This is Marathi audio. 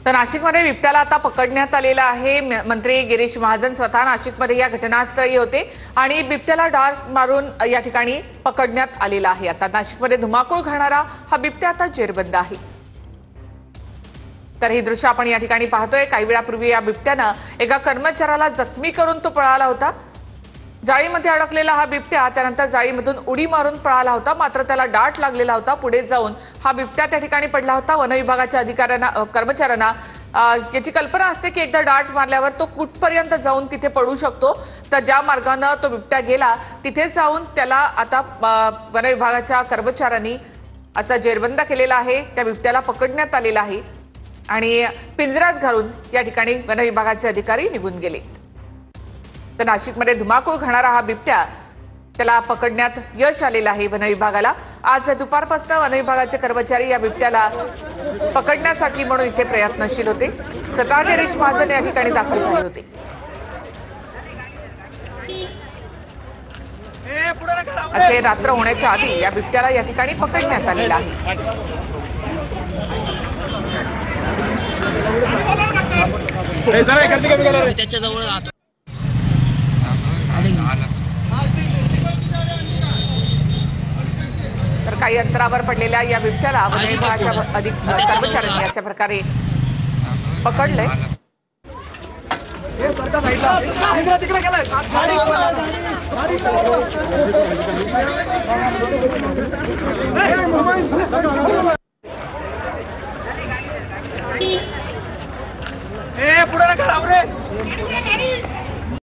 तर नाशिकमध्ये बिबट्याला आता पकडण्यात आलेला आहे। मंत्री गिरीश महाजन स्वतः नाशिकमध्ये या घटनास्थळी होते आणि बिबट्याला डार्ट मारून या ठिकाणी पकडण्यात आलेला आहे। आता नाशिकमध्ये धुमाकूळ घालणारा हा बिबट्या आता जेरबंद आहे। तर ही दृश्य आपण या ठिकाणी पाहतोय। काही वेळापूर्वी या बिबट्यानं एका कर्मचाऱ्याला जखमी करून तो पळाला होता। जाळीमध्ये अडकलेला हा बिबट्या त्यानंतर जाळीमधून उडी मारून पळाला होता, मात्र त्याला डाट लागलेला होता। पुढे जाऊन हा बिबट्या त्या ठिकाणी पडला होता। वन विभागाच्या अधिकाऱ्यांना कर्मचाऱ्यांना याची कल्पना असते की एकदा डाट मारल्यावर तो कुठपर्यंत जाऊन तिथे पडू शकतो। तर ज्या मार्गाने तो बिबट्या गेला तिथे जाऊन त्याला आता वन विभागाच्या कर्मचाऱ्यांनी असा जेरबंद केलेला आहे। त्या बिबट्याला पकडण्यात आलेला आहे आणि पिंजऱ्यात घालून या ठिकाणी वन विभागाचे अधिकारी निघून गेले। तर नाशिकमध्ये धुमाकूळ घालणारा हा बिबट्या त्याला पकडण्यात यश आलेलं आहे वन विभागाला। आज दुपारपासून वन विभागाचे कर्मचारी या बिबट्याला पकडण्यासाठी म्हणून इथे प्रयत्नशील होते। स्वतः गिरीश महाजन या ठिकाणी दाखल झाले होते। अखेर रात्र होण्याच्या आधी या बिबट्याला या ठिकाणी पकडण्यात आलेला आहे। तर काही अंतरावर पडलेल्या या बिबट्याला वन विभागाच्या कर्मचाऱ्यांनी अशा प्रकारे पकडले। पुढे